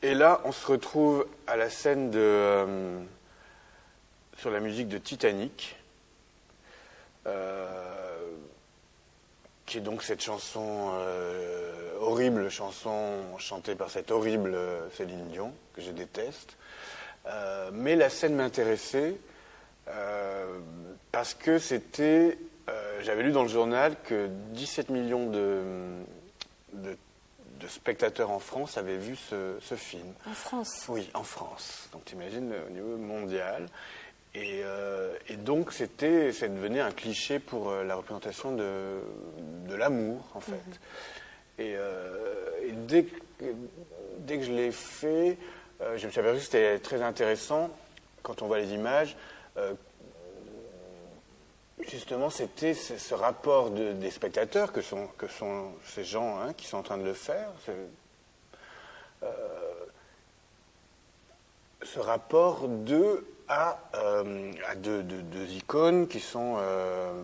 Et là, on se retrouve à la scène sur la musique de Titanic, qui est donc cette chanson, horrible chanson chantée par cette horrible Céline Dion, que je déteste. Mais la scène m'intéressait parce que j'avais lu dans le journal que 17 millions de spectateurs en France avaient vu ce film. En France? Oui, en France. Donc t'imagines au niveau mondial. Et donc ça devenait un cliché pour la représentation de l'amour, en fait. Et dès que je l'ai fait, je me suis aperçu que c'était très intéressant, quand on voit les images, justement, c'était ce rapport des spectateurs que sont ces gens qui sont en train de le faire. Ce rapport à deux icônes qui sont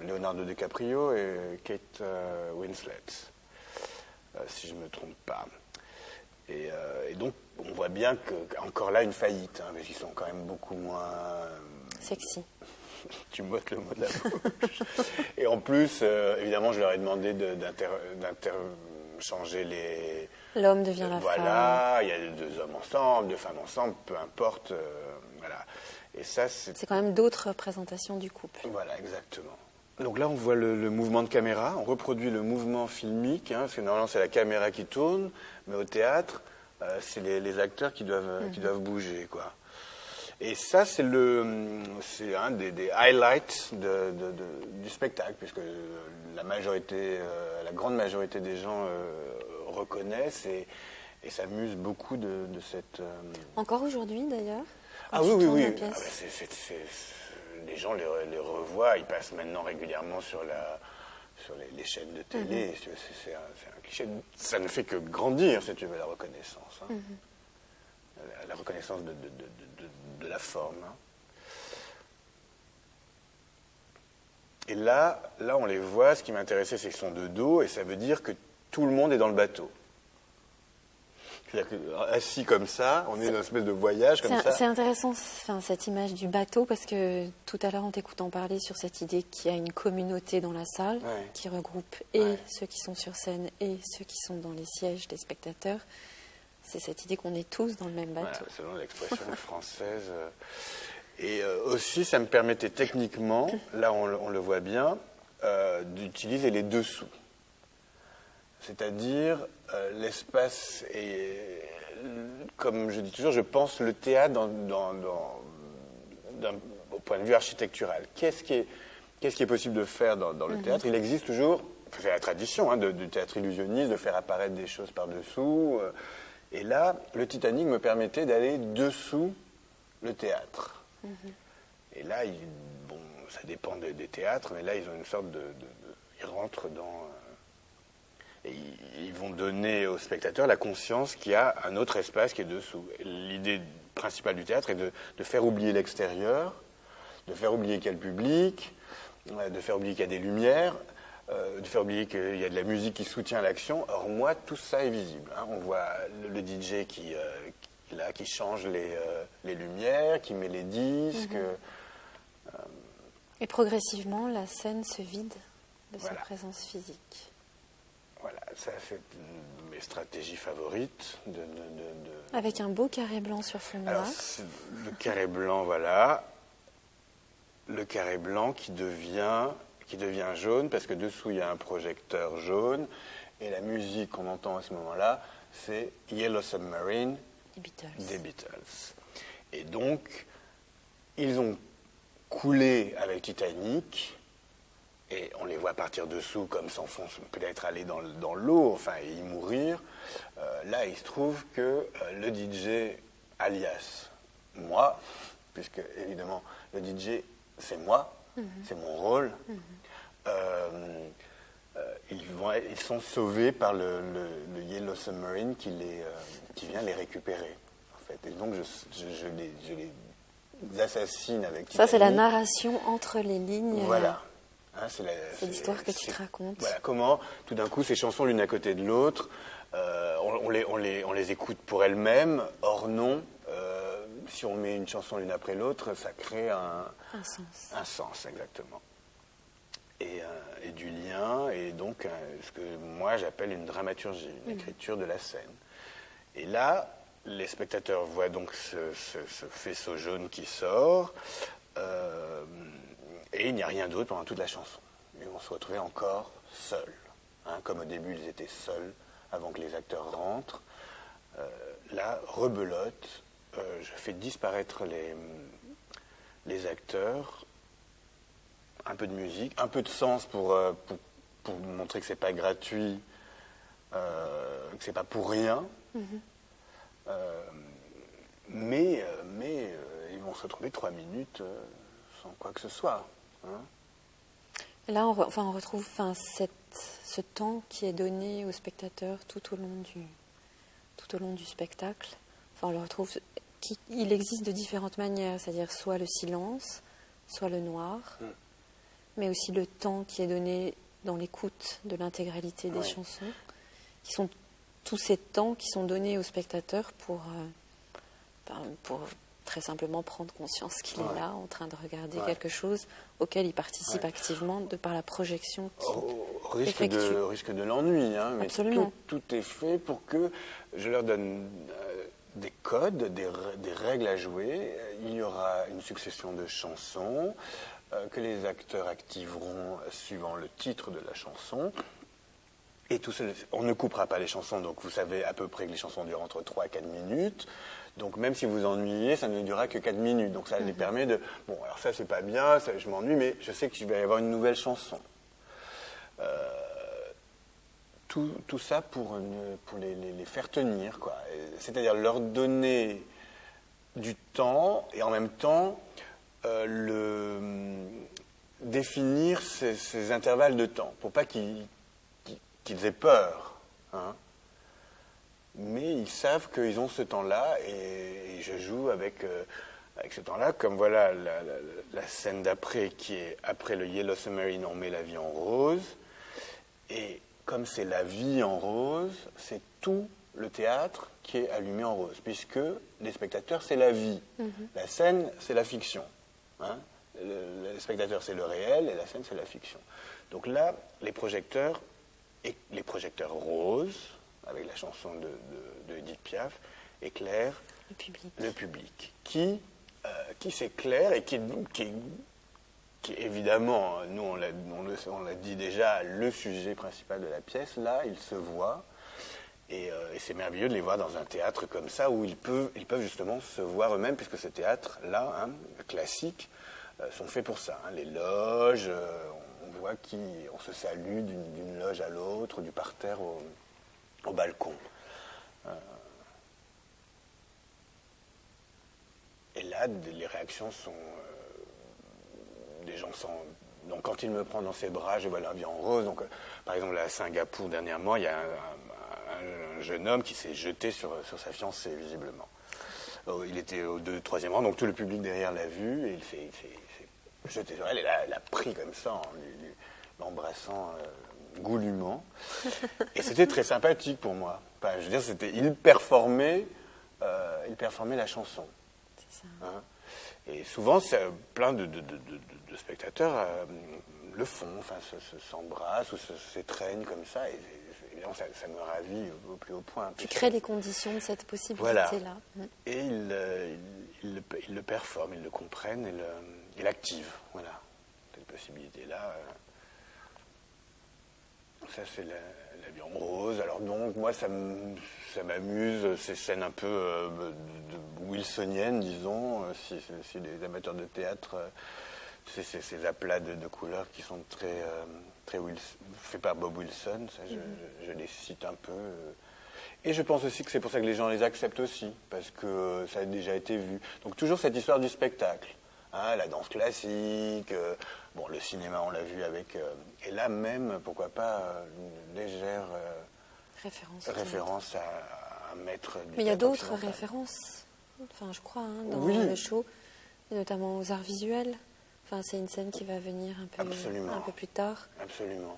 Leonardo DiCaprio et Kate Winslet, si je ne me trompe pas. Et donc, on voit bien qu'encore là, une faillite, parce qu'ils sont quand même beaucoup moins... Sexy. Tu m'ôtes le mot de la bouche. Et en plus, évidemment, je leur ai demandé d'interchanger les... L'homme devient la femme. Voilà, il y a deux hommes ensemble, deux femmes ensemble, peu importe. Voilà. Et ça, c'est quand même d'autres représentations du couple. Voilà, exactement. Donc là, on voit le mouvement de caméra, on reproduit le mouvement filmique, parce que normalement, c'est la caméra qui tourne, mais au théâtre, c'est les acteurs qui doivent bouger, quoi. Et ça, c'est un des highlights du spectacle, puisque la grande majorité des gens reconnaissent et s'amusent beaucoup de cette... Encore aujourd'hui, d'ailleurs? Ah oui. Les gens les revoient, ils passent maintenant régulièrement sur les chaînes de télé. C'est un cliché. Ça ne fait que grandir, si tu veux, la reconnaissance. La reconnaissance de la forme. Et là, on les voit. Ce qui m'intéressait, c'est qu'ils sont de dos, et ça veut dire que tout le monde est dans le bateau. C'est-à-dire qu'assis comme ça, on est dans une espèce de voyage comme ça. C'est intéressant, cette image du bateau, parce que tout à l'heure, en t'écoutant parler sur cette idée qu'il y a une communauté dans la salle qui regroupe ceux qui sont sur scène et ceux qui sont dans les sièges des spectateurs. C'est cette idée qu'on est tous dans le même bateau. Voilà, selon l'expression française. Et aussi, ça me permettait techniquement, là on le voit bien, d'utiliser les dessous. C'est-à-dire l'espace, et comme je dis toujours, je pense le théâtre au point de vue architectural. Qu'est-ce qui est possible de faire dans le théâtre? Il existe toujours, c'est la tradition du théâtre illusionniste, de faire apparaître des choses par-dessous. Et là, le Titanic me permettait d'aller dessous le théâtre. Et là, ça dépend des théâtres, mais là, ils ont une sorte ils rentrent dans... et ils vont donner aux spectateurs la conscience qu'il y a un autre espace qui est dessous. L'idée principale du théâtre est de faire oublier l'extérieur, de faire oublier qu'il y a le public, de faire oublier qu'il y a des lumières, de faire oublier qu'il y a de la musique qui soutient l'action. Or, moi, tout ça est visible. On voit le DJ qui change les lumières, qui met les disques. Et progressivement, la scène se vide de sa présence physique. Voilà, ça c'est mes stratégies favorites. Avec un beau carré blanc sur fond noir. Alors, le carré blanc, voilà. Le carré blanc qui devient jaune, parce que dessous il y a un projecteur jaune, et la musique qu'on entend à ce moment-là, c'est Yellow Submarine des Beatles. Et donc, ils ont coulé avec Titanic, et on les voit partir dessous comme s'enfoncer, peut-être aller dans l'eau, enfin, et y mourir. Là, il se trouve que le DJ, alias moi, puisque évidemment le DJ c'est moi, c'est mon rôle, ils sont sauvés par le Yellow Submarine qui vient les récupérer, en fait. Et donc je les assassine avec Titanic. Ça, c'est la narration entre les lignes. Voilà. C'est l'histoire que tu te racontes. Voilà, comment, tout d'un coup, ces chansons l'une à côté de l'autre On les écoute pour elles-mêmes, or non. Si on met une chanson l'une après l'autre, ça crée un sens. Un sens, exactement. Et du lien, et donc ce que moi j'appelle une dramaturgie, une écriture de la scène. Et là, les spectateurs voient donc ce faisceau jaune qui sort, et il n'y a rien d'autre pendant toute la chanson. Ils vont se retrouver encore seuls. Hein, comme au début, ils étaient seuls avant que les acteurs rentrent. Là, rebelote, je fais disparaître les acteurs, un peu de musique, un peu de sens pour montrer que c'est pas gratuit, que c'est pas pour rien. Mais ils vont se retrouver 3 minutes sans quoi que ce soit. Hein. Là, on retrouve ce temps qui est donné au spectateur tout au long du spectacle. Enfin, on le retrouve. Il existe de différentes manières, c'est-à-dire soit le silence, soit le noir, mais aussi le temps qui est donné dans l'écoute de l'intégralité des chansons, qui sont tous ces temps qui sont donnés au spectateur pour très simplement prendre conscience qu'il est là, en train de regarder quelque chose auquel il participe activement de par la projection qu'il effectue. Au risque de l'ennui, hein, mais absolument. Tout est fait pour que je leur donne des codes, des règles à jouer. Il y aura une succession de chansons que les acteurs activeront suivant le titre de la chanson. Et on ne coupera pas les chansons, donc vous savez à peu près que les chansons durent entre 3 et 4 minutes. Donc même si vous ennuyez, ça ne durera que 4 minutes. Donc ça les permet de... Bon, alors ça c'est pas bien, je m'ennuie, mais je sais qu'il va y avoir une nouvelle chanson. Tout ça pour les faire tenir, quoi. C'est-à-dire leur donner du temps et en même temps définir ces intervalles de temps pour pas qu'ils aient peur. Hein. Mais ils savent qu'ils ont ce temps-là et je joue avec ce temps-là. Comme voilà la scène d'après qui est après le Yellow Submarine, on met la vie en rose. Et comme c'est la vie en rose, c'est tout le théâtre qui est allumé en rose, puisque les spectateurs, c'est la vie. La scène, c'est la fiction. Hein. Le spectateur, c'est le réel, et la scène, c'est la fiction. Donc là, les projecteurs roses, avec la chanson de Edith Piaf, éclairent le public qui s'éclaire et qui évidemment, nous on l'a dit déjà, le sujet principal de la pièce. Là, ils se voient et c'est merveilleux de les voir dans un théâtre comme ça où ils peuvent justement se voir eux-mêmes, puisque ce théâtre-là, hein, classique, sont faits pour ça. Hein. Les loges, on voit on se salue d'une loge à l'autre, du parterre au balcon. Et là, les réactions sont... des gens sont... Donc quand il me prend dans ses bras, je vois la vie en rose. Donc, par exemple, à Singapour, dernièrement, il y a un jeune homme qui s'est jeté sur sa fiancée, visiblement. Il était au 2e, 3e rang, donc tout le public derrière l'a vu, et il s'est jeté sur elle, et elle a pris comme ça, en l'embrassant goulûment. Et c'était très sympathique pour moi. Enfin, je veux dire, il performait la chanson. C'est ça. Hein. Et souvent, plein de spectateurs le font, enfin, s'embrassent ou s'étreignent comme ça. Et évidemment, ça me ravit au plus haut point. Tu crées les conditions de cette possibilité-là. Voilà. Et ils le performent, ils le comprennent et l'activent. Voilà. Cette possibilité-là. Ça, c'est la vie en rose. Alors donc, moi, ça m'amuse, ces scènes un peu wilsoniennes, disons, si les amateurs de théâtre, ces aplats de couleurs qui sont très faits par Bob Wilson, ça, je les cite un peu. Et je pense aussi que c'est pour ça que les gens les acceptent aussi, parce que ça a déjà été vu. Donc toujours cette histoire du spectacle. Hein, la danse classique, bon, le cinéma, on l'a vu avec... et là même, pourquoi pas, une légère référence à un maître du... Mais il y a d'autres références, enfin, je crois, hein, dans le show, et notamment aux arts visuels. Enfin, c'est une scène qui va venir un peu plus tard. Absolument.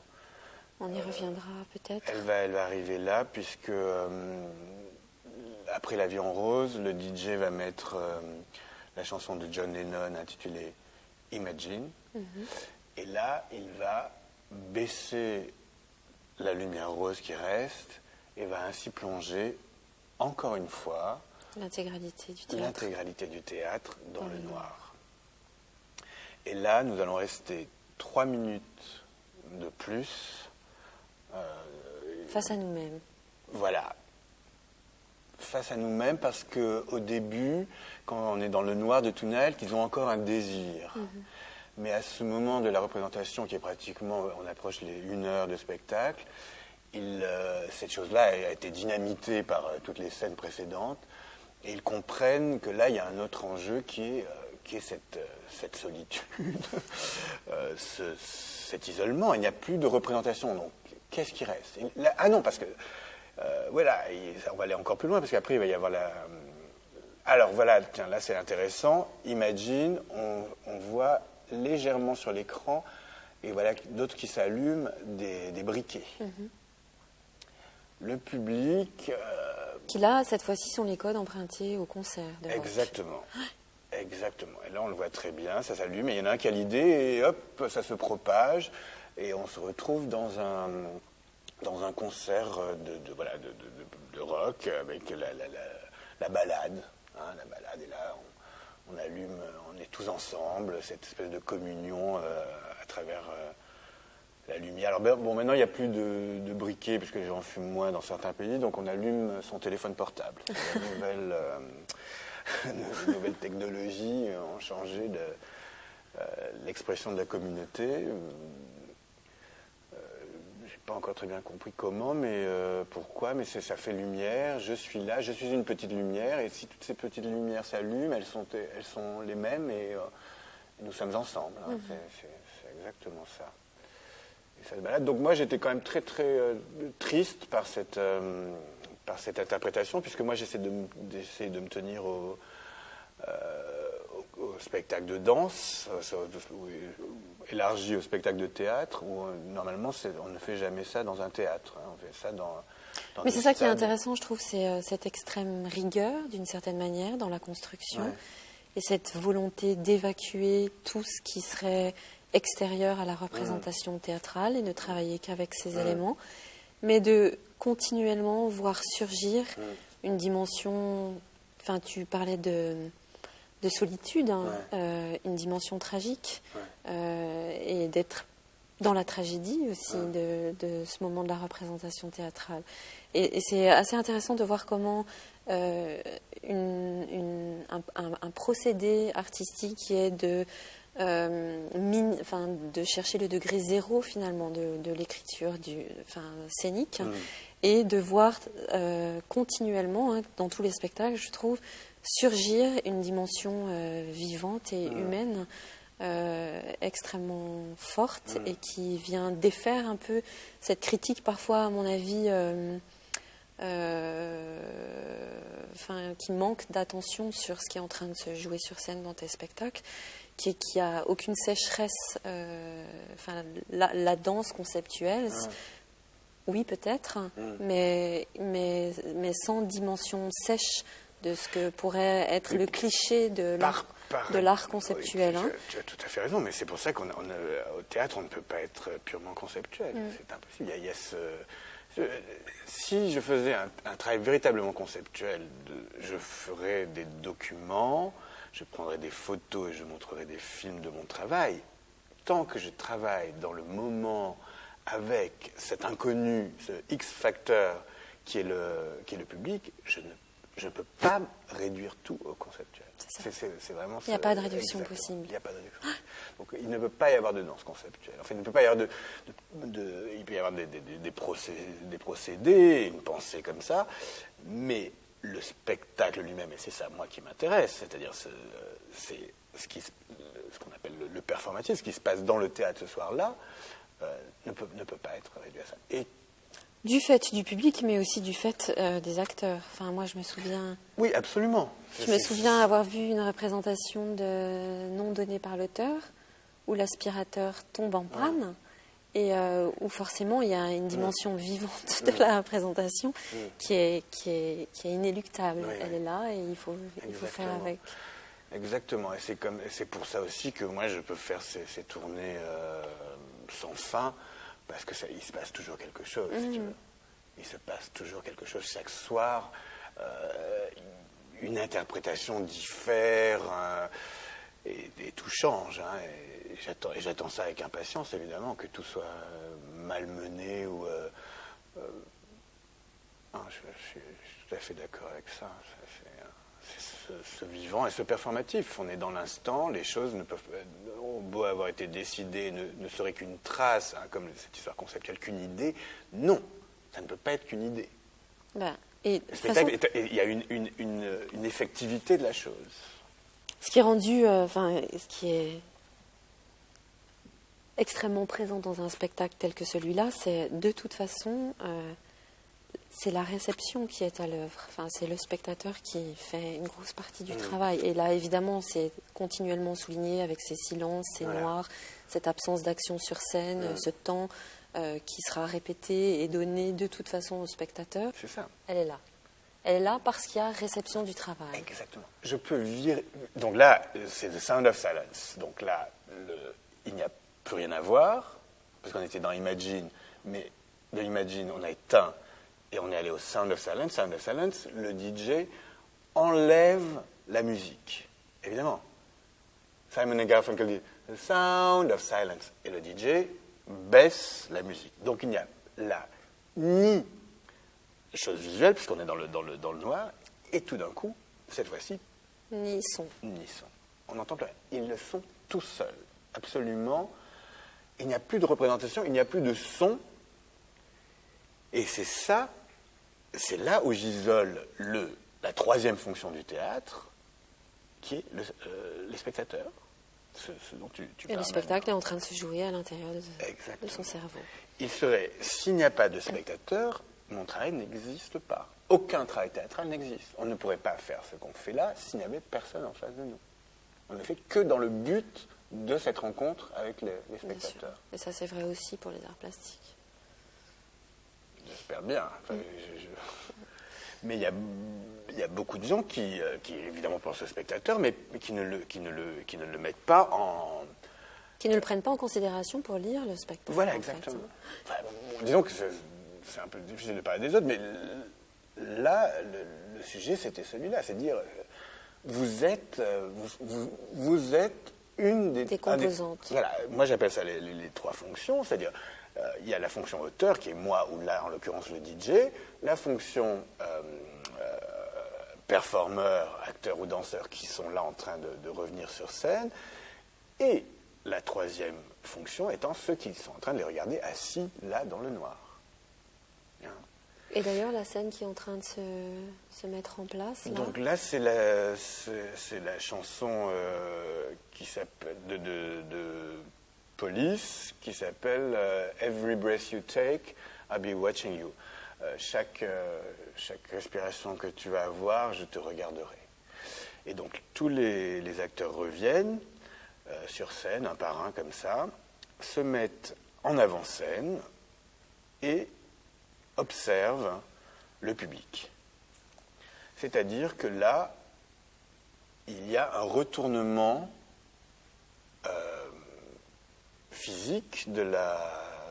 On y reviendra peut-être. Elle va arriver là, puisque après l'Avion Rose, le DJ va mettre la chanson de John Lennon intitulée Imagine. Et là, il va baisser la lumière rose qui reste et va ainsi plonger, encore une fois, l'intégralité du théâtre dans le noir. Et là, nous allons rester 3 minutes de plus. Face à nous-mêmes. Voilà. Face à nous-mêmes, parce qu'au début, quand on est dans le noir de tunnel, ils ont encore un désir. Mais à ce moment de la représentation, qui est pratiquement, on approche les 1 heure de spectacle, cette chose-là a été dynamitée par toutes les scènes précédentes, et ils comprennent que là, il y a un autre enjeu qui est cette solitude, cet isolement. Il n'y a plus de représentation, donc qu'est-ce qui reste? Ah non, parce que, voilà, on va aller encore plus loin, parce qu'après, il va y avoir la... Alors voilà, tiens, là c'est intéressant. Imagine, on voit légèrement sur l'écran, et voilà d'autres qui s'allument, des briquets. Le public... qui là, cette fois-ci, sont les codes empruntés au concert de rock. Exactement. Exactement. Et là, on le voit très bien, ça s'allume, et il y en a un qui a l'idée, et hop, ça se propage, et on se retrouve dans un concert de rock, avec la balade. La balade, et là, on allume, on est tous ensemble, cette espèce de communion à travers la lumière. Alors bon, maintenant il n'y a plus de briquets, puisque les gens fument moins dans certains pays, donc on allume son téléphone portable. Les nouvelles technologies ont changé l'expression de la communauté. Pas encore très bien compris comment, mais pourquoi, mais ça fait lumière, je suis là, je suis une petite lumière, et si toutes ces petites lumières s'allument, elles sont les mêmes, et nous sommes ensemble. C'est exactement ça. Et ça se balade. Donc moi, j'étais quand même très, très triste par cette interprétation, puisque moi, j'essaie de me tenir au spectacle de danse, élargi au spectacle de théâtre, où normalement on ne fait jamais ça dans un théâtre, on fait ça dans mais c'est ça qui est intéressant, je trouve, c'est cette extrême rigueur, d'une certaine manière, dans la construction, et cette volonté d'évacuer tout ce qui serait extérieur à la représentation théâtrale et ne travailler qu'avec ces éléments, mais de continuellement voir surgir une dimension, enfin tu parlais de solitude, une dimension tragique, et d'être dans la tragédie aussi de ce moment de la représentation théâtrale. Et c'est assez intéressant de voir comment un procédé artistique qui est de chercher le degré zéro finalement de l'écriture scénique, et de voir continuellement, dans tous les spectacles, je trouve, surgir une dimension vivante et humaine extrêmement forte, et qui vient défaire un peu cette critique parfois, à mon avis, qui manque d'attention sur ce qui est en train de se jouer sur scène dans tes spectacles, qui a aucune sécheresse, la danse conceptuelle. Oui, peut-être, mais sans dimension sèche de ce que pourrait être le cliché de l'art conceptuel. Oui, tu as tout à fait raison, mais c'est pour ça qu'au théâtre, on ne peut pas être purement conceptuel. C'est impossible. Il y a si je faisais un travail véritablement conceptuel, je ferais des documents, je prendrais des photos et je montrerais des films de mon travail. Tant que je travaille dans le moment avec cet inconnu, ce X-facteur qui est le public, je ne peux pas réduire tout au conceptuel. C'est vraiment il n'y a pas de réduction possible. Il n'y a pas de réduction possible. Donc il ne peut pas y avoir de danse conceptuelle. Enfin, il ne peut pas y avoir il peut y avoir des procédés, une pensée comme ça, mais le spectacle lui-même, et c'est ça moi qui m'intéresse, c'est-à-dire c'est ce qu'on appelle le performatif, ce qui se passe dans le théâtre ce soir-là, ne peut pas être réduit à ça. Et du fait du public, mais aussi du fait des acteurs. Enfin, moi, je me souviens... Oui, absolument. Je me souviens avoir vu une représentation de Non donné par l'auteur, où l'aspirateur tombe en panne, et où forcément il y a une dimension vivante de la représentation qui est inéluctable. Elle est là et il faut faire avec. Exactement, et c'est pour ça aussi que moi je peux faire ces tournées sans fin, parce que il se passe toujours quelque chose, si tu veux. Il se passe toujours quelque chose chaque soir, une interprétation diffère, et tout change, hein, et j'attends ça avec impatience, évidemment, que tout soit malmené ou... je suis tout à fait d'accord avec ça. C'est ce vivant et ce performatif. On est dans l'instant, les choses ont beau avoir été décidées, ne seraient qu'une trace, hein, comme cette histoire conceptuelle, qu'une idée. Non, ça ne peut pas être qu'une idée. Il y a une effectivité de la chose. Ce qui est rendu, ce qui est extrêmement présent dans un spectacle tel que celui-là, c'est de toute façon, c'est la réception qui est à l'œuvre. Enfin, c'est le spectateur qui fait une grosse partie du travail. Et là, évidemment, c'est continuellement souligné avec ces silences, ces noirs, cette absence d'action sur scène, ce temps qui sera répété et donné de toute façon au spectateur. C'est ça. Elle est là. Elle est là parce qu'il y a réception du travail. Exactement. Je peux virer... Donc là, c'est The Sound of Silence. Donc là, il n'y a plus rien à voir, parce qu'on était dans Imagine, mais de Imagine, on a éteint et on est allé au Sound of Silence. Sound of Silence, le DJ enlève la musique, évidemment. Simon et Garfunkel disent « The Sound of Silence ». Et le DJ baisse la musique. Donc il n'y a là ni chose visuelle, puisqu'on est dans le noir, et tout d'un coup, cette fois-ci, ni son. On n'entend plus rien. Ils le sont tout seuls, absolument. Il n'y a plus de représentation, il n'y a plus de son. Et c'est là où j'isole la troisième fonction du théâtre, qui est les spectateurs. Ce dont tu et le spectacle est en train de se jouer à l'intérieur de son cerveau. S'il n'y a pas de spectateurs, mon travail n'existe pas. Aucun travail théâtral n'existe. On ne pourrait pas faire ce qu'on fait là s'il n'y avait personne en face de nous. On ne fait que dans le but de cette rencontre avec les spectateurs. Et ça, c'est vrai aussi pour les arts plastiques. J'espère bien. Enfin, mais il y a beaucoup de gens qui évidemment pensent au spectateur, mais qui ne le mettent pas en... Qui ne le prennent pas en considération pour lire le spectacle. Voilà, exactement. Enfin, disons que c'est un peu difficile de parler des autres, mais là, le sujet, c'était celui-là. C'est dire, vous êtes une des composantes. Voilà, moi j'appelle ça les trois fonctions, c'est-à-dire, il y a la fonction auteur, qui est moi, ou là, en l'occurrence, le DJ, la fonction performeur, acteur ou danseur, qui sont là en train de revenir sur scène, et la troisième fonction étant ceux qui sont en train de les regarder assis, là, dans le noir. Et d'ailleurs, la scène qui est en train de se mettre en place, là. Donc là, c'est la chanson qui s'appelle de Police, qui s'appelle Every Breath You Take, I'll Be Watching You. Chaque respiration que tu vas avoir, je te regarderai. Et donc, tous les acteurs reviennent sur scène, un par un, comme ça, se mettent en avant-scène et observent le public. C'est-à-dire que là, il y a un retournement physique de la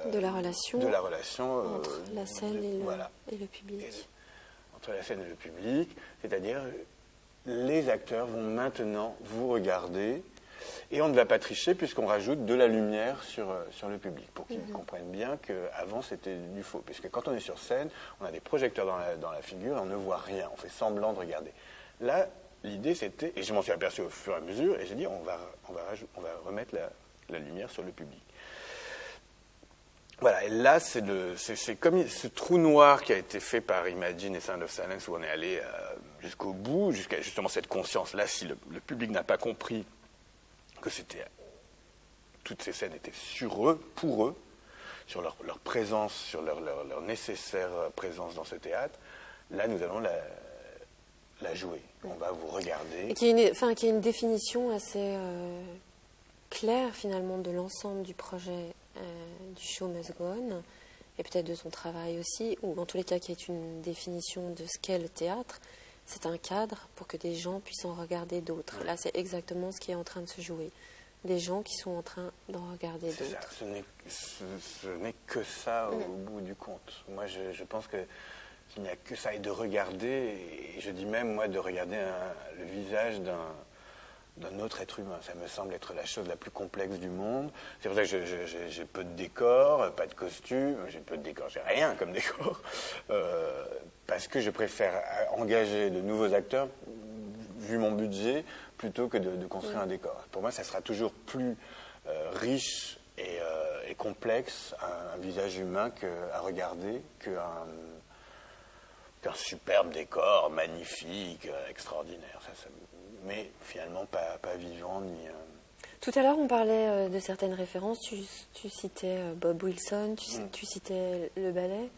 relation entre la scène et le public. Entre la scène et le public, c'est-à-dire les acteurs vont maintenant vous regarder et on ne va pas tricher puisqu'on rajoute de la lumière sur le public pour qu'ils comprennent bien qu'avant c'était du faux. Puisque quand on est sur scène, on a des projecteurs dans la figure et on ne voit rien, on fait semblant de regarder. Là, l'idée c'était, et je m'en suis aperçu au fur et à mesure, et j'ai dit on va remettre la lumière sur le public. Voilà, et là, c'est comme ce trou noir qui a été fait par Imagine et Sound of Silence, où on est allé jusqu'au bout, jusqu'à justement cette conscience-là, si le public n'a pas compris que toutes ces scènes étaient sur eux, pour eux, sur leur présence, sur leur nécessaire présence dans ce théâtre, là, nous allons la jouer. On va vous regarder. Et qui est une définition assez claire, finalement, de l'ensemble du projet du show must go on, et peut-être de son travail aussi, ou en tous les cas qui est une définition de ce qu'est le théâtre. C'est un cadre pour que des gens puissent en regarder d'autres. Là, c'est exactement ce qui est en train de se jouer. Des gens qui sont en train d'en regarder d'autres. Ce n'est que ça au bout du compte. Moi, je pense qu'il n'y a que ça, et de regarder, et je dis même, moi, de regarder le visage d'un autre être humain. Ça me semble être la chose la plus complexe du monde. C'est pour ça que j'ai peu de décors, pas de costumes, j'ai peu de décors, j'ai rien comme décor, parce que je préfère engager de nouveaux acteurs, vu mon budget, plutôt que de construire un décor. Pour moi, ça sera toujours plus riche et complexe un visage humain à regarder qu'un superbe décor magnifique, extraordinaire. Mais finalement pas vivant ni... Tout à l'heure, on parlait de certaines références. Tu citais Bob Wilson, tu citais le ballet.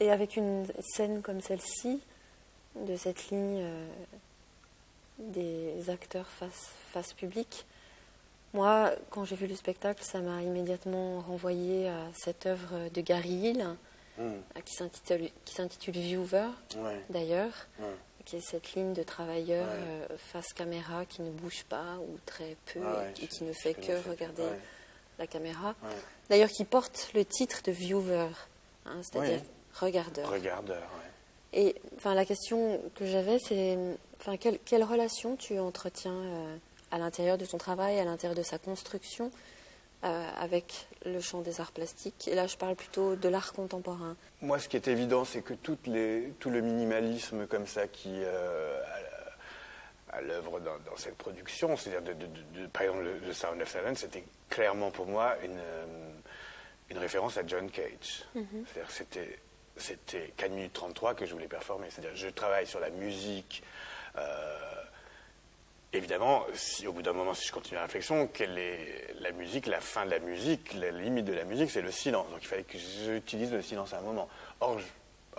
Et avec une scène comme celle-ci, de cette ligne des acteurs face public, moi, quand j'ai vu le spectacle, ça m'a immédiatement renvoyé à cette œuvre de Gary Hill, qui s'intitule Viewer, d'ailleurs, qui est cette ligne de travailleur face caméra qui ne bouge pas ou très peu et qui ne fait que regarder la caméra. D'ailleurs, qui porte le titre de Viewer, c'est-à-dire regardeur. Et la question que j'avais, c'est quelle relation tu entretiens à l'intérieur de ton travail, à l'intérieur de sa construction, avec le champ des arts plastiques. Et là, je parle plutôt de l'art contemporain. Moi, ce qui est évident, c'est que tout le minimalisme comme ça qui à l'œuvre dans cette production, c'est-à-dire par exemple le Sound of Silence, c'était clairement pour moi une référence à John Cage. C'est-à-dire c'était 4 minutes 33 que je voulais performer. C'est-à-dire je travaille sur la musique. Évidemment, si au bout d'un moment, si je continue la réflexion, quelle est la musique, la fin de la musique, la limite de la musique, c'est le silence. Donc il fallait que j'utilise le silence à un moment. Or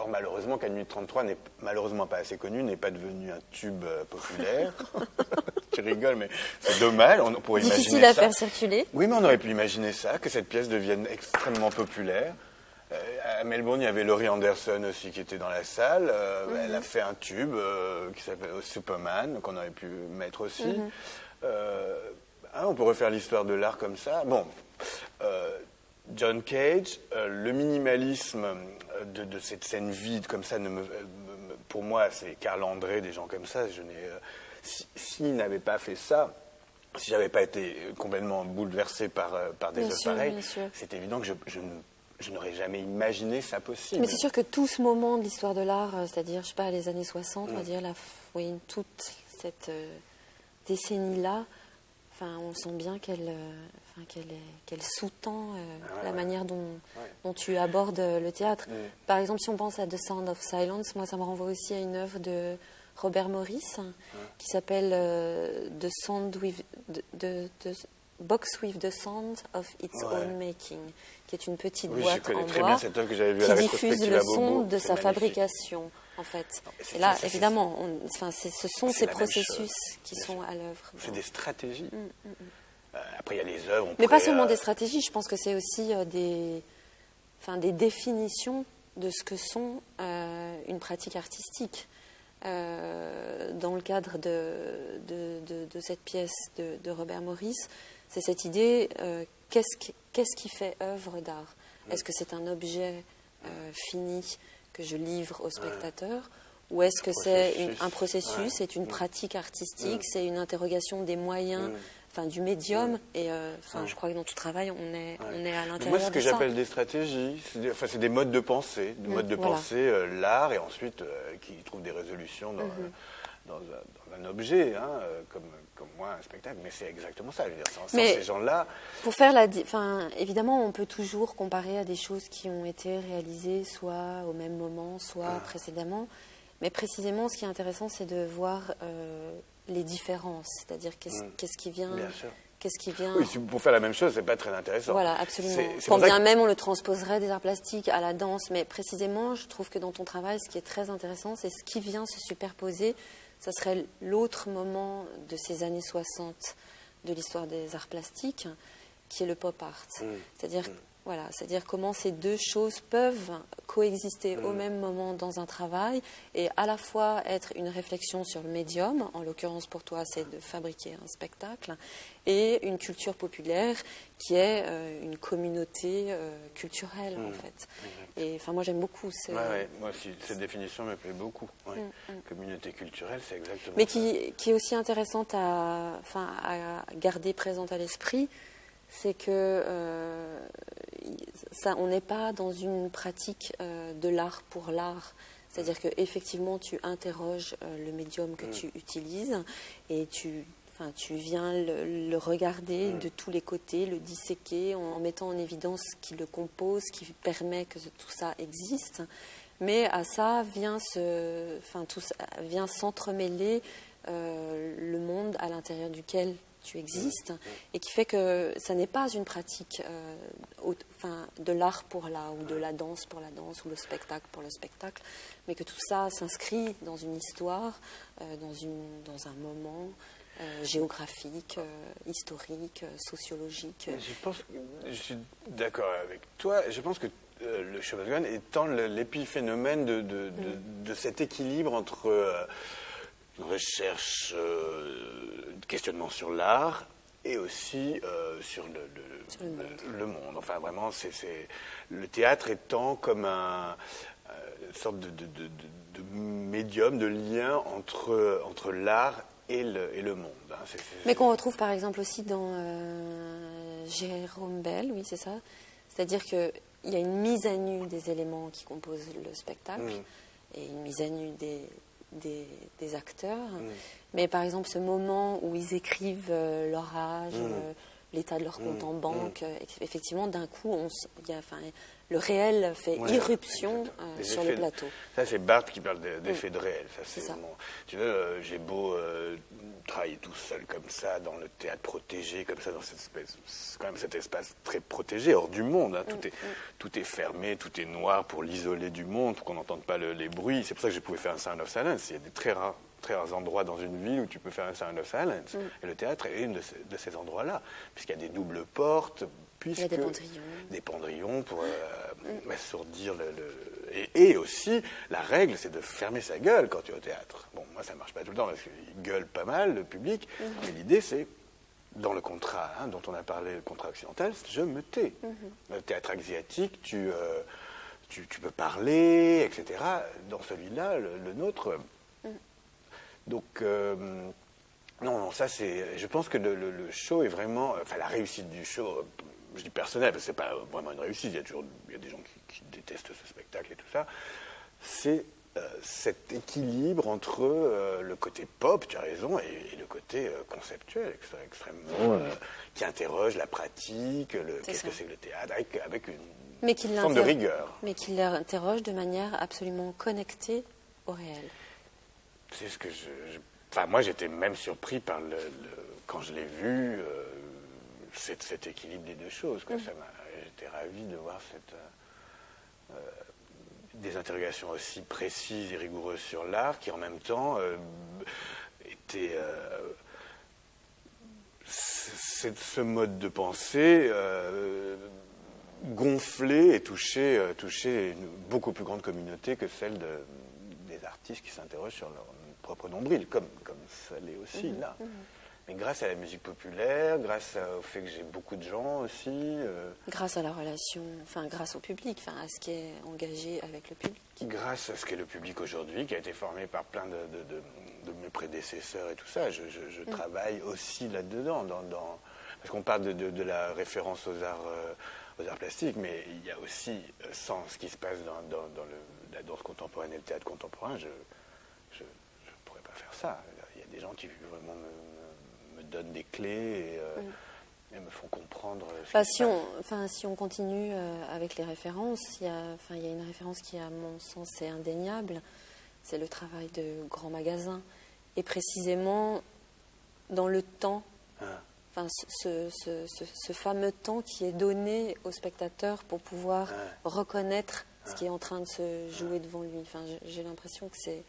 malheureusement, 4 minutes 33 n'est malheureusement pas assez connu, n'est pas devenu un tube populaire. Tu rigoles, mais c'est dommage. On pourrait imaginer ça. Difficile à faire circuler. Oui, mais on aurait pu imaginer ça, que cette pièce devienne extrêmement populaire. À Melbourne, il y avait Laurie Anderson aussi qui était dans la salle. Elle a fait un tube qui s'appelle Superman, qu'on aurait pu mettre aussi. On peut refaire l'histoire de l'art comme ça. Bon, John Cage, le minimalisme de cette scène vide comme ça, pour moi, c'est Carl André, des gens comme ça. S'il n'avait pas fait ça, si j'avais pas été complètement bouleversé par des œuvres pareilles, c'est évident que je n'aurais jamais imaginé ça possible. Mais c'est sûr que tout ce moment de l'histoire de l'art, c'est-à-dire, je sais pas, les années 60, on va dire, toute cette décennie-là, on sent bien qu'elle sous-tend la manière dont tu abordes le théâtre. Par exemple, si on pense à The Sound of Silence, moi, ça me renvoie aussi à une œuvre de Robert Morris qui s'appelle The Box with the Sound of Its Own Making, qui est une petite boîte en bois qui diffuse le son de sa fabrication, en fait. Et là, évidemment, ce sont ces processus qui sont à l'œuvre. C'est des stratégies. Après, il y a les œuvres. Mais pas seulement des stratégies, je pense que c'est aussi des définitions de ce que sont une pratique artistique. Dans le cadre de cette pièce de Robert Morris, c'est cette idée, qu'est-ce qui fait œuvre d'art? Est-ce que c'est un objet fini que je livre au spectateur, ou est-ce que c'est un processus, c'est une pratique artistique, c'est une interrogation des moyens, du médium, et je crois que dans tout travail, on est à l'intérieur de ça. Moi, ce que j'appelle des stratégies, c'est des modes de pensée, l'art, et ensuite qui trouvent des résolutions dans un objet, comme moi, un spectacle. Mais c'est exactement ça. Je veux dire, sans ces gens-là... Pour faire évidemment, on peut toujours comparer à des choses qui ont été réalisées soit au même moment, soit précédemment. Mais précisément, ce qui est intéressant, c'est de voir les différences. C'est-à-dire qu'est-ce qui vient... Bien sûr. Qu'est-ce qui vient... Oui, pour faire la même chose, c'est pas très intéressant. Voilà, absolument. Quand bien même on le transposerait des arts plastiques à la danse, mais précisément, je trouve que dans ton travail, ce qui est très intéressant, c'est ce qui vient se superposer. Ça serait l'autre moment de ces années 60 de l'histoire des arts plastiques. qui est le pop art. C'est-à-dire voilà, c'est-à-dire comment ces deux choses peuvent coexister au même moment dans un travail et à la fois être une réflexion sur le médium, en l'occurrence pour toi c'est de fabriquer un spectacle, et une culture populaire qui est une communauté culturelle en fait. Et enfin moi j'aime beaucoup. Moi aussi, cette définition me plaît beaucoup. Communauté culturelle, c'est exactement mais ça. qui est aussi intéressante à garder présente à l'esprit. C'est que on n'est pas dans une pratique de l'art pour l'art. C'est-à-dire qu'effectivement, tu interroges le médium que tu utilises et tu viens le regarder de tous les côtés, le disséquer en mettant en évidence ce qui le compose, ce qui permet que tout ça existe. Mais à ça vient s'entremêler le monde à l'intérieur duquel tu existes, et qui fait que ça n'est pas une pratique de l'art pour l'art, ou de la danse pour la danse, ou le spectacle pour le spectacle, mais que tout ça s'inscrit dans une histoire, dans un moment géographique, historique, sociologique. Je suis d'accord avec toi. Je pense que le Shobogan étant l'épiphénomène de cet équilibre entre recherche, questionnement sur l'art et aussi sur le monde. Enfin, vraiment, le théâtre étant comme une sorte de médium, de lien entre l'art et le monde. Mais qu'on retrouve par exemple aussi dans Jérôme Bel, oui, c'est ça. C'est-à-dire qu'il y a une mise à nu des éléments qui composent le spectacle et une mise à nu des acteurs. Mais par exemple, ce moment où ils écrivent leur âge, l'état de leur compte en banque, effectivement, d'un coup, le réel fait irruption sur le plateau. Ça, c'est Barthes qui parle d'effet de réel. Ça. Vraiment, tu vois, j'ai beau travailler tout seul comme ça, dans le théâtre protégé, comme ça, dans c'est quand même cet espace très protégé, hors du monde. Hein. Tout est fermé, tout est noir pour l'isoler du monde, pour qu'on n'entende pas les bruits. C'est pour ça que je pouvais faire un Sound of Silence. Il y a des très rares endroits dans une ville où tu peux faire un Sound of Silence. Et le théâtre est une de ces endroits-là, puisqu'il y a des doubles portes, il y a des pendrillons pour assourdir et aussi, la règle, c'est de fermer sa gueule quand tu es au théâtre. Bon, moi, ça ne marche pas tout le temps, parce qu'il gueule pas mal, le public, mais l'idée, c'est, dans le contrat dont on a parlé, le contrat occidental, je me tais. Le théâtre asiatique, tu peux parler, etc. Dans celui-là, le nôtre... Donc, non, ça c'est... Je pense que le show est vraiment... Enfin, la réussite du show, je dis personnel, parce que c'est pas vraiment une réussite, il y a des gens qui détestent ce spectacle et tout ça. C'est cet équilibre entre le côté pop, tu as raison, et le côté conceptuel, extrêmement... qui interroge la pratique, qu'est-ce que c'est que le théâtre, avec une forme de rigueur. Mais qui l'interroge de manière absolument connectée au réel. C'est ce que enfin, moi, j'étais même surpris par quand je l'ai vu, cet équilibre des deux choses. J'étais ravi de voir des interrogations aussi précises et rigoureuses sur l'art, qui en même temps étaient... ce mode de pensée gonflé et touché une beaucoup plus grande communauté que celle des artistes qui s'interrogent sur leur propre nombril, comme ça l'est aussi là. Mais grâce à la musique populaire, grâce au fait que j'ai beaucoup de gens aussi... Grâce à la relation, grâce au public, à ce qui est engagé avec le public. Grâce à ce qu'est le public aujourd'hui, qui a été formé par plein de mes prédécesseurs et tout ça, je travaille aussi là-dedans, parce qu'on parle de la référence aux arts plastiques, mais il y a aussi, sans ce qui se passe dans la danse contemporaine et le théâtre contemporain, je ne pourrais pas faire ça. Il y a des gens qui vraiment me donnent des clés et me font comprendre si on continue avec les références, il y a une référence qui, à mon sens, est indéniable, c'est le travail de grands magasins. Et précisément, dans le temps, ce fameux temps qui est donné au spectateur pour pouvoir reconnaître ce qui est en train de se jouer devant lui. J'ai l'impression que c'est...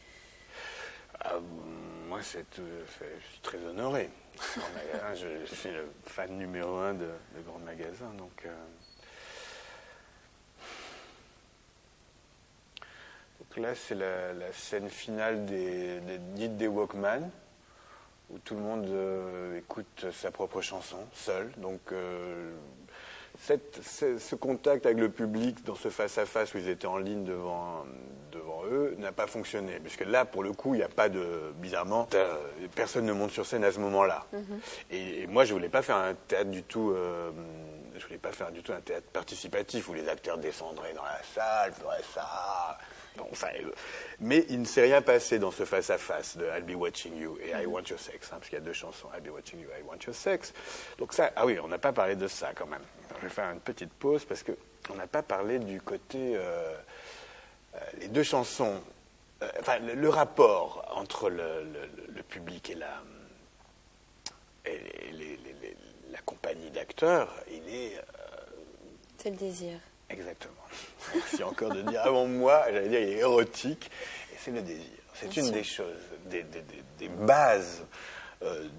moi, je suis très honoré. Je suis le fan numéro 1 de grands magasins. Donc là, c'est la scène finale des Walkman, où tout le monde écoute sa propre chanson, seul. Donc ce contact avec le public dans ce face-à-face où ils étaient en ligne devant eux n'a pas fonctionné. Parce que là, pour le coup, il n'y a pas de... Bizarrement, personne ne monte sur scène à ce moment-là. Et moi, je ne voulais pas faire un théâtre du tout... je voulais pas faire du tout un théâtre participatif où les acteurs descendraient dans la salle, feraient ça... Bon, enfin, mais il ne s'est rien passé dans ce face-à-face de I'll Be Watching You et I Want Your Sex, parce qu'il y a 2 chansons, I'll Be Watching You, I Want Your Sex. Donc ça, ah oui, on n'a pas parlé de ça quand même. Je vais faire une petite pause parce qu'on n'a pas parlé du côté... les 2 chansons, enfin le rapport entre le public et la compagnie d'acteurs, il est... c'est le désir. Exactement. Merci encore de dire avant moi, j'allais dire, il est érotique, et c'est le désir. C'est une des choses, des bases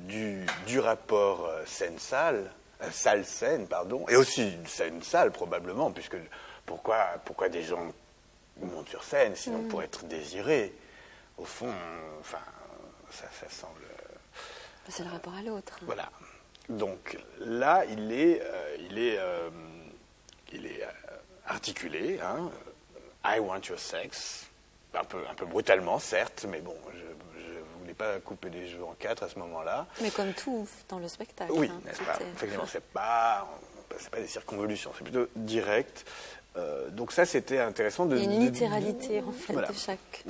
du rapport scène-salle, salle-scène, pardon, et aussi scène-salle probablement, puisque pourquoi des gens montent sur scène, sinon pour être désirés. Au fond, enfin, ça semble... C'est le rapport à l'autre. Voilà. Donc là, il est articulé, hein, I want your sex, un peu brutalement, certes, mais bon, je ne voulais pas couper les cheveux en 4 à ce moment-là. Mais comme tout dans le spectacle. Oui, n'est-ce pas ? Effectivement, c'est pas des circonvolutions, c'est plutôt direct. Donc ça, c'était intéressant de... Il y a une littéralité, en fait, voilà, de chaque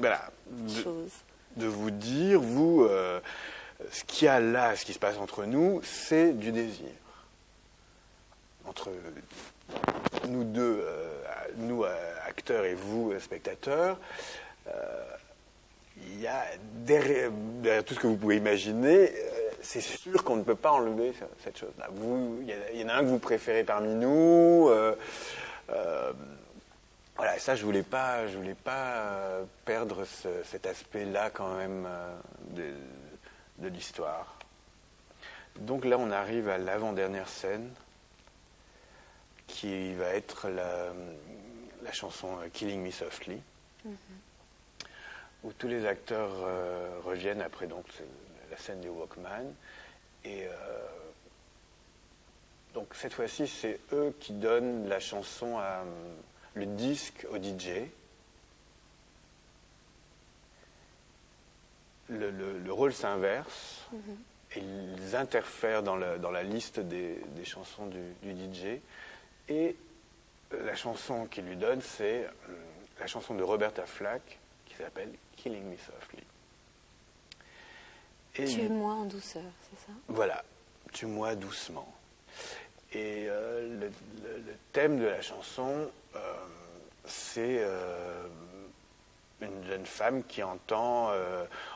chose. De vous dire, vous, ce qu'il y a là, ce qui se passe entre nous, c'est du désir. Entre nous deux, nous acteurs et vous spectateurs, il y a derrière tout ce que vous pouvez imaginer, c'est sûr qu'on ne peut pas enlever cette chose-là. Il y en a un que vous préférez parmi nous. Voilà, ça je voulais pas perdre cet aspect-là quand même de l'histoire. Donc là, on arrive à l'avant-dernière scène, qui va être la chanson Killing Me Softly, où tous les acteurs reviennent après donc la scène des Walkman. Et donc cette fois-ci, c'est eux qui donnent la chanson, le disque au DJ. Le rôle s'inverse. Et ils interfèrent dans la liste des chansons du DJ. Et la chanson qu'il lui donne, c'est la chanson de Roberta Flack qui s'appelle Killing Me Softly. Tue-moi en douceur, c'est ça ? Voilà, tue-moi doucement. Et le thème de la chanson, c'est une jeune femme qui entend,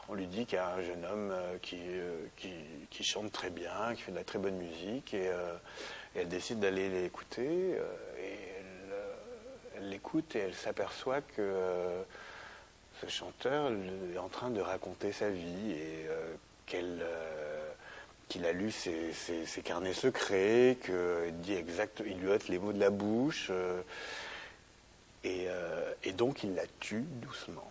on lui dit qu'il y a un jeune homme qui chante très bien, qui fait de la très bonne musique, et elle décide d'aller l'écouter, et elle l'écoute et elle s'aperçoit que ce chanteur est en train de raconter sa vie et qu'il a lu ses carnets secrets, il lui ôte les mots de la bouche, et donc il la tue doucement.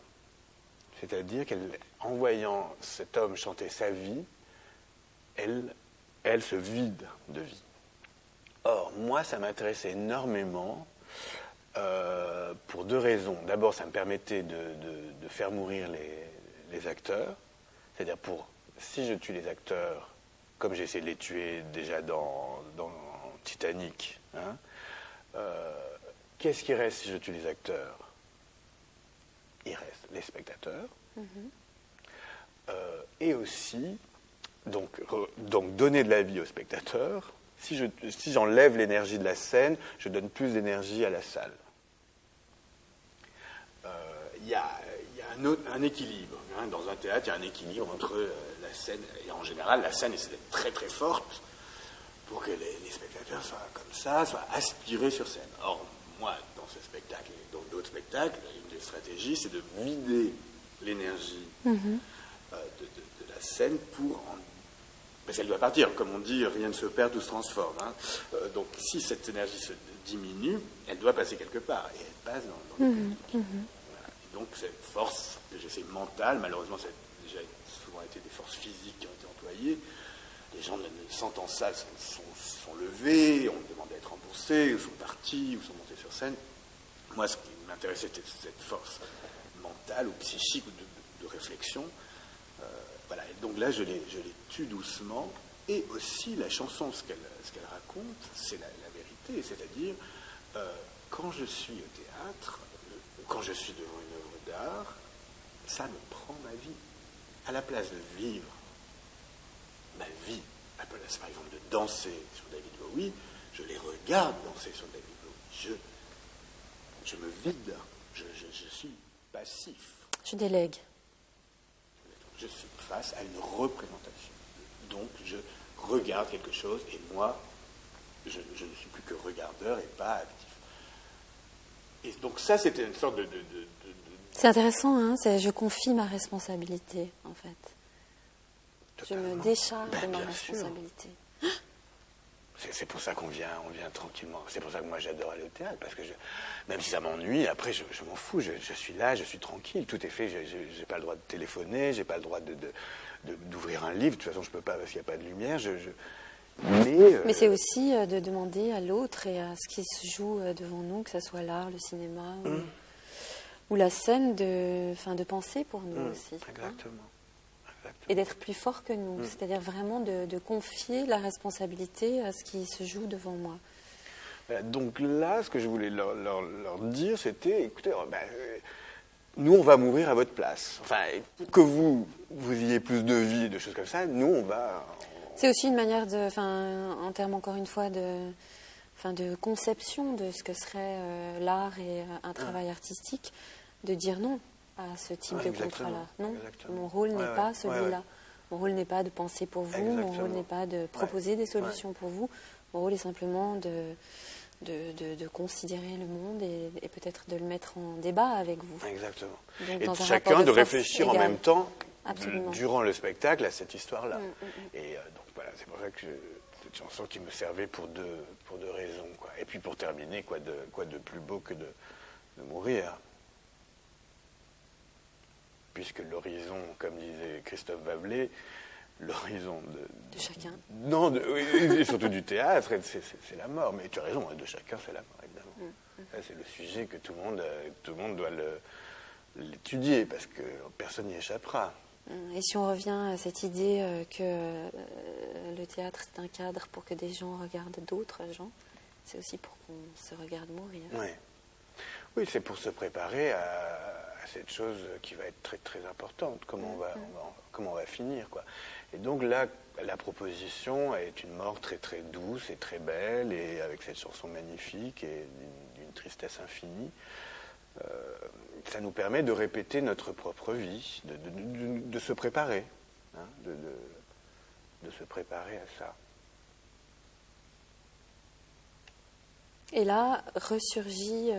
C'est-à-dire qu'en voyant cet homme chanter sa vie, elle se vide de vie. Or, moi, ça m'intéressait énormément pour 2 raisons. D'abord, ça me permettait de faire mourir les acteurs. C'est-à-dire, si je tue les acteurs, comme j'ai essayé de les tuer déjà dans Titanic, hein, qu'est-ce qui reste si je tue les acteurs ? Il reste les spectateurs. Et aussi, donc donner de la vie aux spectateurs. Si j'enlève l'énergie de la scène, je donne plus d'énergie à la salle. Il y a un équilibre. Hein. Dans un théâtre, il y a un équilibre entre la scène, et en général, la scène essaie d'être très très forte pour que les spectateurs soient comme ça, soient aspirés sur scène. Or, moi, dans ce spectacle et dans d'autres spectacles, une des stratégies, c'est de vider l'énergie de la scène pour en... Parce qu'elle doit partir. Comme on dit, rien ne se perd, tout se transforme. Hein. Donc si cette énergie se diminue, elle doit passer quelque part. Et elle passe dans le public. Voilà. Et donc cette force, j'essaie mentale, malheureusement ça a déjà souvent été des forces physiques qui ont été employées. Les gens, sentant ça, sont levés, on demande d'être remboursés, ou sont partis, ou sont montés sur scène. Moi, ce qui m'intéressait, c'était cette force mentale ou psychique ou de réflexion. Voilà. Et donc là, je les tue doucement. Et aussi, la chanson, ce qu'elle raconte, c'est la vérité. C'est-à-dire, quand je suis au théâtre, quand je suis devant une œuvre d'art, ça me prend ma vie. À la place de vivre ma vie, à la place, par exemple, de danser sur David Bowie, je les regarde danser sur David Bowie. Je me vide. Je suis passif. Je délègue. Je suis face à une représentation. Donc, je regarde quelque chose et moi, je ne suis plus que regardeur et pas actif. Et donc ça, c'était une sorte de... C'est intéressant, hein, je confie ma responsabilité, en fait. Totalement. Je me décharge de ma responsabilité. C'est pour ça qu'on vient tranquillement. C'est pour ça que moi j'adore aller au théâtre, parce que même si ça m'ennuie, après je m'en fous, je suis là, je suis tranquille, tout est fait, j'ai pas le droit de téléphoner, j'ai pas le droit d'ouvrir un livre, de toute façon je peux pas parce qu'il n'y a pas de lumière. Mais c'est aussi de demander à l'autre et à ce qui se joue devant nous, que ce soit l'art, le cinéma ou la scène, de penser pour nous aussi. Exactement. Hein, et d'être plus fort que nous, c'est-à-dire vraiment de confier la responsabilité à ce qui se joue devant moi. Voilà, donc là, ce que je voulais leur dire, c'était, écoutez, nous, on va mourir à votre place. Enfin, pour que vous ayez plus de vie et de choses comme ça, nous, on va... C'est aussi une manière en termes, encore une fois, de conception de ce que serait l'art et un travail artistique, de dire non à ce type de contrat-là. Non, mon rôle n'est pas celui-là. Mon rôle n'est pas de penser pour vous, mon rôle n'est pas de proposer des solutions pour vous. Mon rôle est simplement de considérer le monde et peut-être de le mettre en débat avec vous. Exactement. Donc, et chacun de réfléchir en même temps, Absolument. Durant le spectacle, à cette histoire-là. Et donc voilà, c'est pour ça que cette chanson qui me servait pour deux raisons, quoi. Et puis pour terminer, quoi de plus beau que de mourir. Puisque l'horizon, comme disait Christophe Babelet, l'horizon de chacun. Non, et surtout du théâtre, c'est la mort. Mais tu as raison, de chacun, c'est la mort, évidemment. Ça, c'est le sujet que tout le monde doit l'étudier, parce que personne n'y échappera. Et si on revient à cette idée que le théâtre, c'est un cadre pour que des gens regardent d'autres gens, c'est aussi pour qu'on se regarde mourir. Oui, c'est pour se préparer à cette chose qui va être très très importante, comment on va finir, quoi. Et donc là, la proposition est une mort très très douce et très belle, et avec cette chanson magnifique et d'une tristesse infinie. Ça nous permet de répéter notre propre vie, de se préparer, hein, de se préparer à ça. Et là, ressurgit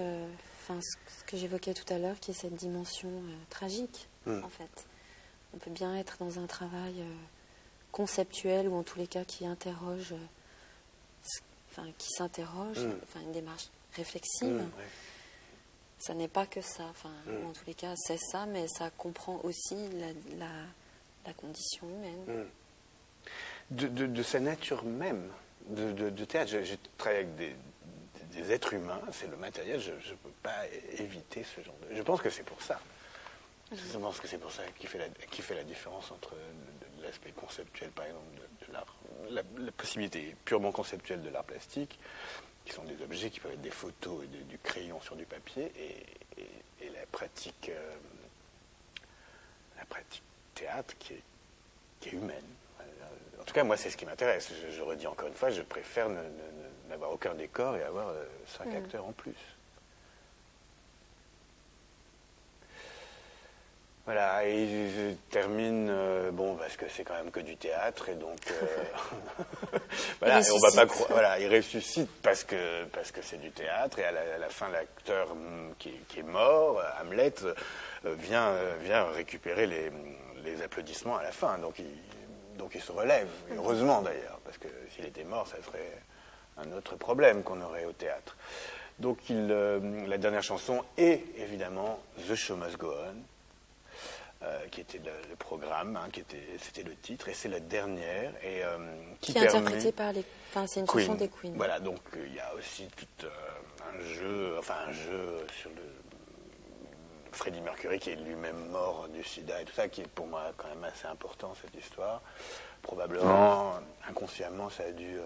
ce que j'évoquais tout à l'heure, qui est cette dimension tragique, en fait. On peut bien être dans un travail conceptuel, ou en tous les cas qui interroge, qui s'interroge, une démarche réflexive. Ça n'est pas que ça, ou en tous les cas c'est ça, mais ça comprend aussi la condition humaine. De sa nature même, de théâtre. J'ai travaillé avec des êtres humains, c'est le matériel, je ne peux pas éviter ce genre de... Je pense que c'est pour ça. Je pense que c'est pour ça qui fait la différence entre l'aspect conceptuel, par exemple, de l'art, la possibilité purement conceptuelle de l'art plastique, qui sont des objets qui peuvent être des photos et du crayon sur du papier, et la pratique théâtre qui est humaine. En tout cas, moi, c'est ce qui m'intéresse. Je redis encore une fois, je préfère n'avoir aucun décor et avoir 5 acteurs en plus. Voilà, et je termine, parce que c'est quand même que du théâtre, et donc, voilà, et on va pas croire, voilà, il ressuscite parce que c'est du théâtre, et à la fin, l'acteur qui est mort, Hamlet, vient récupérer les applaudissements à la fin. Donc il se relève, et heureusement d'ailleurs, parce que s'il était mort, ça serait un autre problème qu'on aurait au théâtre. Donc la dernière chanson est évidemment The Show Must Go On, qui était le programme, c'était le titre, et c'est la dernière. Et, qui est interprétée par les... Enfin, c'est une chanson des Queen. Voilà, donc il y a aussi tout un jeu sur le Freddie Mercury, qui est lui-même mort du sida et tout ça, qui est pour moi quand même assez important, cette histoire. Probablement, inconsciemment, ça a dû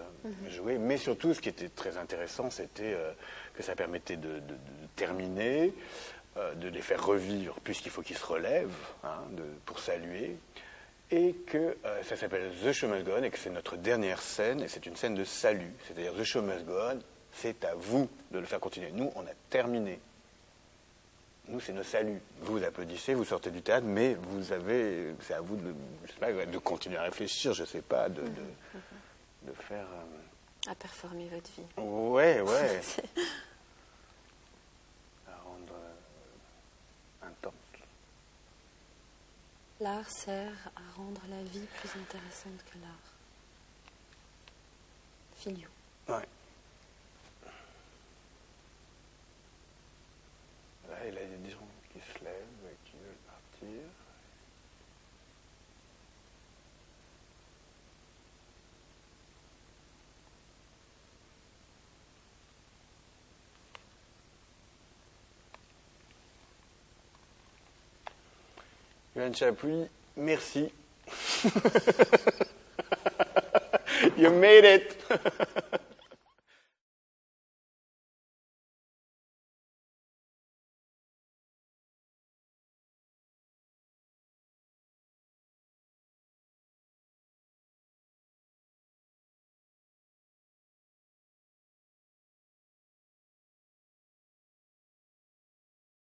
jouer. Mais surtout, ce qui était très intéressant, c'était que ça permettait de terminer, de les faire revivre, puisqu'il faut qu'ils se relèvent pour saluer, et que ça s'appelle The Show Must Go On, et que c'est notre dernière scène, et c'est une scène de salut. C'est-à-dire, The Show Must Go On, c'est à vous de le faire continuer. Nous, on a terminé. Nous, c'est nos saluts. Vous applaudissez, vous sortez du théâtre, mais c'est à vous de continuer à réfléchir, je ne sais pas, de faire... À performer votre vie. Ouais. À rendre intense. L'art sert à rendre la vie plus intéressante que l'art. Filio. Ouais. Là, il y a des gens qui se lèvent et qui veulent partir. Yoann Chapuis, merci. You made it.